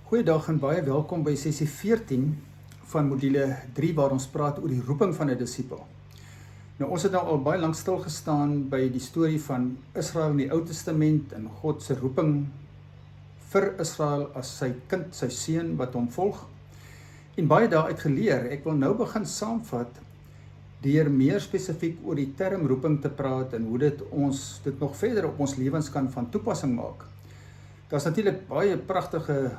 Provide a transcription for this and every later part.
Goeiedag en baie welkom by sessie 14 van module 3 waar ons praat oor die roeping van 'n disipel. Nou ons het nou al baie lank stil gestaan by die storie van Israel in die Ou Testament en God se roeping vir Israel as sy kind, sy seun wat hom volg. En baie daaruit geleer. Ek wil nou begin saamvat deur meer spesifiek oor die term roeping te praat en hoe dit nog verder op ons lewens kan van toepassing maak. Daar's natuurlik baie pragtige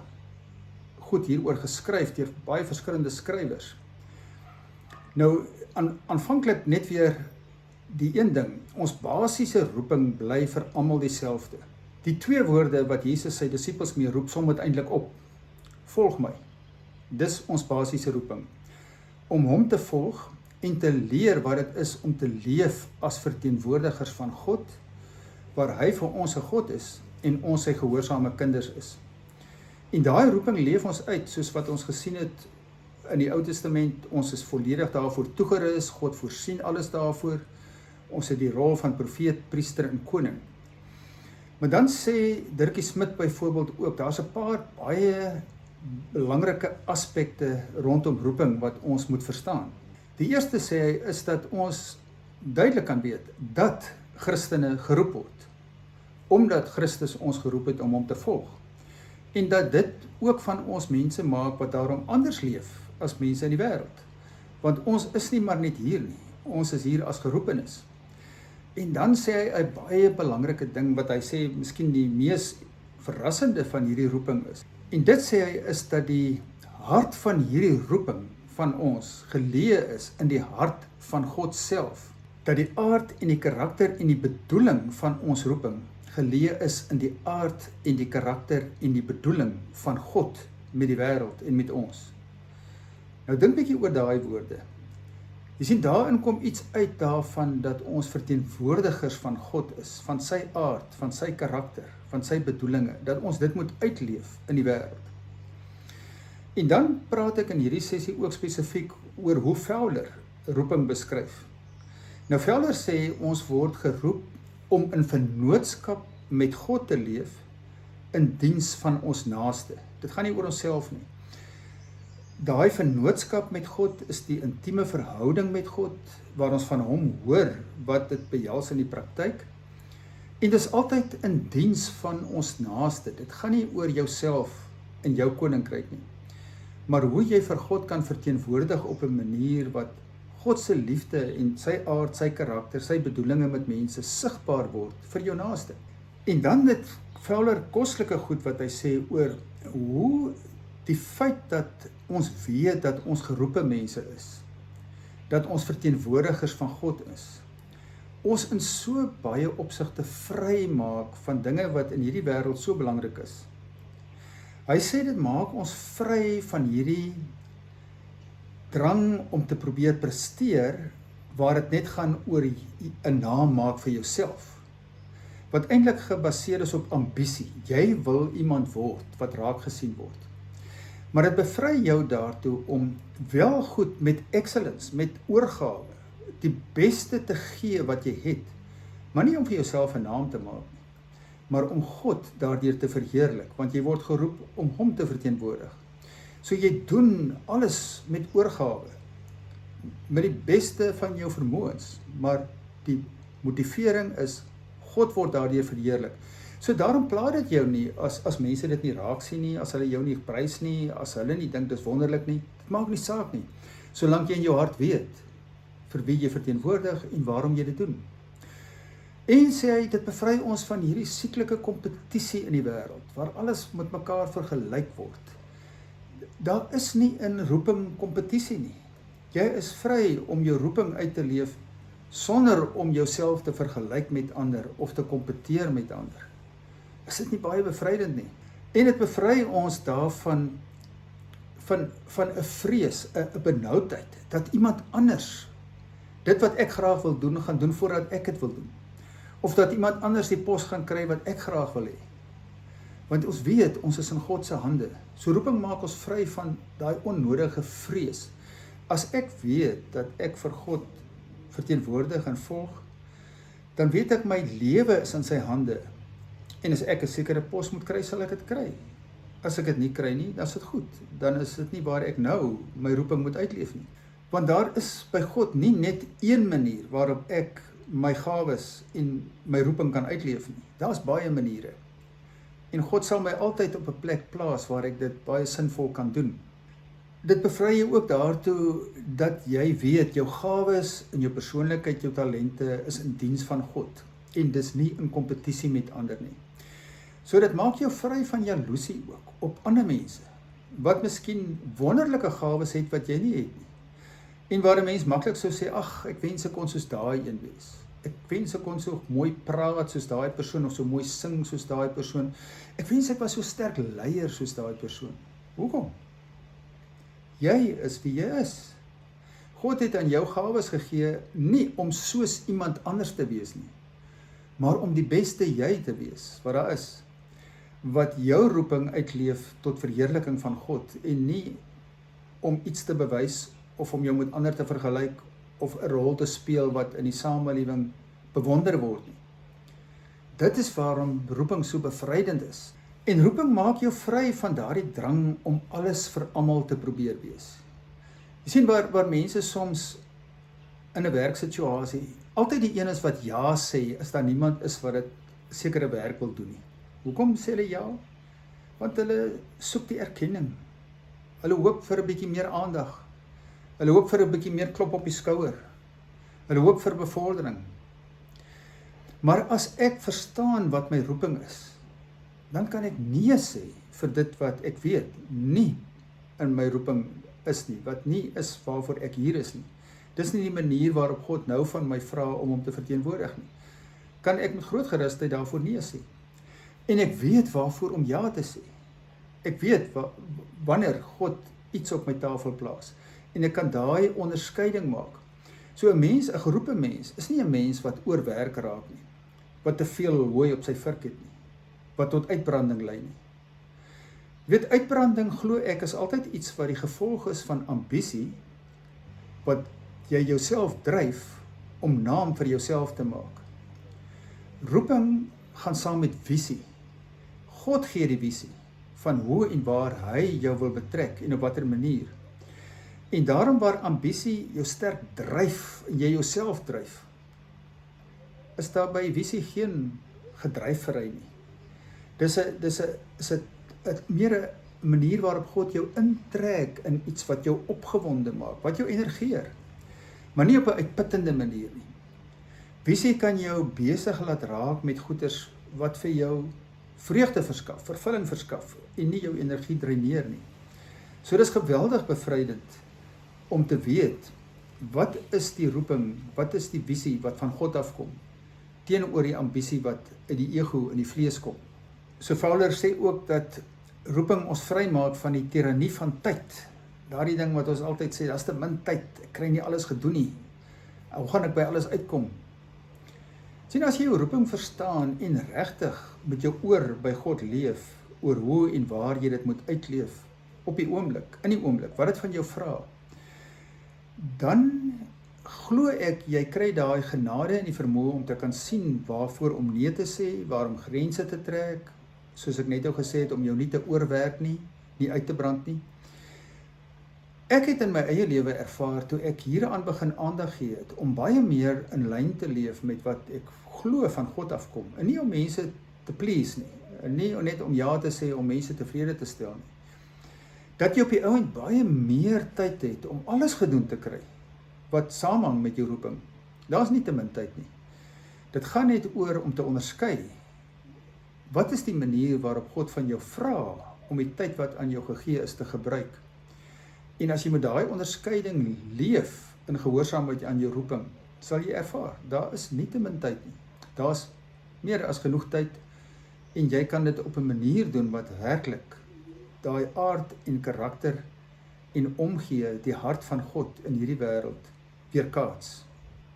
goed hieroor geskryf deur baie verskillende skrywers. Nou, aanvanklik net weer die een ding, ons basiese roeping bly vir almal dieselfde. Die twee woorde wat Jesus sy disippels mee roep, som dit eintlik op. Volg my. Dis ons basiese roeping. Om hom te volg en te leer wat dit is om te leef as verteenwoordigers van God, waar hy vir ons 'n God is en ons sy gehoorsame kinders is. En daai roeping leef ons uit, soos wat ons gesien het in die Ou Testament. Ons is volledig daarvoor toegerus, God voorsien alles daarvoor. Ons het die rol van profeet, priester en koning. Maar dan sê Dirkie Smit byvoorbeeld ook, daar's 'n paar baie belangrike aspekte rondom roeping wat ons moet verstaan. Die eerste sê hy is dat ons duidelik kan weet dat Christene geroep word, omdat Christus ons geroep het om hom te volg. En dat dit ook van ons mense maak wat daarom anders leef as mense in die wêreld. Want ons is nie maar net hier nie, ons is hier as geroepenes. En dan sê hy 'n baie belangrike ding wat hy sê, miskien die mees verrassende van hierdie roeping is. En dit sê hy is dat die hart van hierdie roeping van ons geleë is in die hart van God self. Dat die aard en die karakter en die bedoeling van ons roeping geleë is in die aard en die karakter en die bedoeling van God met die wêreld en met ons. Nou dink bietjie oor daai woorde. Jy sien, daarin kom iets uit daarvan dat ons verteenwoordigers van God is, van sy aard, van sy karakter, van sy bedoelinge, dat ons dit moet uitleef in die wêreld. En dan praat ek in hierdie sessie ook spesifiek oor hoe Fowler roeping beskryf. Nou Fowler sê ons word geroep om in vennootskap met God te leef in diens van ons naaste. Dit gaan nie oor onsself nie. Daai vennootskap met God is die intieme verhouding met God, waar ons van hom hoor wat dit behels in die praktyk. En dit is altyd in diens van ons naaste. Dit gaan nie oor jouself en jou koninkryk nie, maar hoe jy vir God kan verteenwoordig op 'n manier wat God se liefde en sy aard, sy karakter, sy bedoelinge met mense sigbaar word vir jou naaste. En dan dit Fowler koslike goed wat hy sê oor hoe die feit dat ons weet dat ons geroepe mense is, dat ons verteenwoordigers van God is, ons in so baie opsigte vry maak van dinge wat in hierdie wêreld so belangrik is. Hy sê dit maak ons vry van hierdie drang om te probeer presteer, waar dit net gaan oor 'n naam maak vir jouself, wat eintlik gebaseer is op ambisie. Jy wil iemand word wat raak gesien word. Maar dit bevry jou daartoe om wel goed met excellence, met oorgawe, die beste te gee wat jy het, maar nie om vir jouself 'n naam te maak nie, maar om God daardeur te verheerlik, want jy word geroep om hom te verteenwoordig. So jy doen alles met oorgawe, met die beste van jou vermoëns, maar die motivering is, God word daardeur verheerlik. So daarom pla dit jou nie, as mense dit nie raak sien nie, as hulle jou nie prys nie, as hulle nie dink dis wonderlik nie, dit maak nie saak nie, solank jy in jou hart weet, vir wie jy verteenwoordig en waarom jy dit doen. En sê hy, dit bevry ons van hierdie sieklike kompetisie in die wêreld, waar alles met mekaar vergelyk word. Daar is nie in roeping kompetisie nie. Jy is vry om jou roeping uit te leef sonder om jouself te vergelyk met ander of te kompeteer met ander. Is dit nie baie bevrydend nie? En dit bevry ons daarvan van 'n vrees, 'n benoudheid, dat iemand anders dit wat ek graag wil doen, gaan doen voordat ek dit wil doen. Of dat iemand anders die pos gaan kry wat ek graag wil hê. Want ons weet, ons is in God se hande. So roeping maak ons vry van daai onnodige vrees. As ek weet dat ek vir God verteenwoordig en volg, dan weet ek my lewe is in sy hande. En as ek 'n sekere pos moet kry, sal ek dit kry. As ek dit nie kry nie, dan is dit goed. Dan is dit nie waar ek nou my roeping moet uitleef nie. Want daar is by God nie net een manier waarop ek my gawes en my roeping kan uitleef nie. Daar's baie maniere. En God sal my altyd op 'n plek plaas waar ek dit baie sinvol kan doen. Dit bevry jou ook daartoe dat jy weet jou gawes en jou persoonlikheid, jou talente is in diens van God en dis nie in kompetisie met ander nie. So dit maak jou vry van jaloesie ook op ander mense wat miskien wonderlike gawes het wat jy nie het nie. En waar 'n mens maklik sou sê, ag, ek wens ek kon soos daai een wees. Ek wens ek kon so mooi praat soos daai persoon of so mooi sing soos daai persoon. Ek wens ek was so sterk leier soos daai persoon. Hoekom? Jy is wie jy is. God het aan jou gawes gegee nie om soos iemand anders te wees nie, maar om die beste jy te wees wat daar is. Wat jou roeping uitleef tot verheerliking van God en nie om iets te bewys of om jou met ander te vergelyk of 'n rol te speel wat in die samelewing bewonder word nie. Dit is waarom roeping so bevrydend is. En roeping maak jou vry van daardie drang om alles vir almal te probeer wees. Jy sien waar mense soms in 'n werksituasie altyd die een is wat ja sê as daar niemand is wat dit sekere werk wil doen nie. Hoekom sê hulle ja? Want hulle soek die erkenning. Hulle hoop vir 'n bietjie meer aandag. Hulle hoop vir 'n bietjie meer klop op die skouer. Hulle hoop vir bevordering. Maar as ek verstaan wat my roeping is, dan kan ek nee sê vir dit wat ek weet nie in my roeping is nie, wat nie is waarvoor ek hier is nie. Dis nie die manier waarop God nou van my vra om hom te verteenwoordig nie. Kan ek met groot gerusheid daarvoor nee sê. En ek weet waarvoor om ja te sê. Ek weet wanneer God iets op my tafel plaas. En ek kan daai onderskeiding maak. So 'n mens, 'n geroepe mens, is nie 'n mens wat oorwerk raak nie. Wat te veel hooi op sy vurk het nie. Wat tot uitbranding lei nie. Weet, uitbranding glo ek is altyd iets wat die gevolg is van ambisie, wat jy jouself dryf om naam vir jouself te maak. Roeping gaan saam met visie. God gee die visie van hoe en waar hy jou wil betrek en op watter manier. En daarom waar ambisie jou sterk dryf en jy jouself dryf, is daar by visie geen gedryfvery nie. Dis 'n meer 'n manier waarop God jou intrek in iets wat jou opgewonde maak, wat jou energeer, maar nie op 'n uitputtende manier nie. Visie kan jou besig laat raak met goeders wat vir jou vreugde verskaf, vervulling verskaf en nie jou energie dreineer nie. So dis geweldig bevrydend om te weet, wat is die roeping, wat is die visie wat van God afkom, teenoor die ambisie wat uit die ego in die vlees kom. So Fowler sê ook dat roeping ons vrymaak van die tirannie van tyd. Daardie ding wat ons altyd sê, daar's te min tyd, ek kry nie alles gedoen nie. Hoe gaan ek by alles uitkom? Sien, as jy jou roeping verstaan en regtig met jou oor by God leef, oor hoe en waar jy dit moet uitleef, op die oomblik, in die oomblik, wat dit van jou vra, dan glo ek, jy kry daai genade en die vermoë om te kan sien waarvoor om nee te sê, waarom grense te trek, soos ek net nou gesê het, om jou nie te oorwerk nie, nie uit te brand nie. Ek het in my eie lewe ervaar, toe ek hieraan begin aandag gee het, om baie meer in lyn te leef met wat ek glo van God afkom, en nie om mense te please nie, en nie net om ja te sê, om mense tevrede te stel nie. Dat jy op die ouend baie meer tyd het om alles gedoen te kry, wat saamhang met jou roeping. Daar's nie te min tyd nie. Dit gaan net oor om te onderskei, wat is die manier waarop God van jou vra, om die tyd wat aan jou gegee is te gebruik. En as jy met daai onderskeiding leef, in gehoorsaamheid aan jou roeping, sal jy ervaar, daar is nie te min tyd nie. Daar's meer as genoeg tyd, en jy kan dit op 'n manier doen wat werklik daai aard en karakter en omgee die hart van God in hierdie wêreld weerkaats.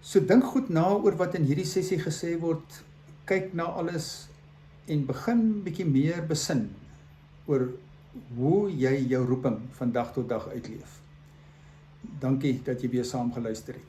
So dink goed na oor wat in hierdie sessie gesê word, kyk na alles en begin bietjie meer besin oor hoe jy jou roeping van dag tot dag uitleef. Dankie dat jy weer saam geluister het.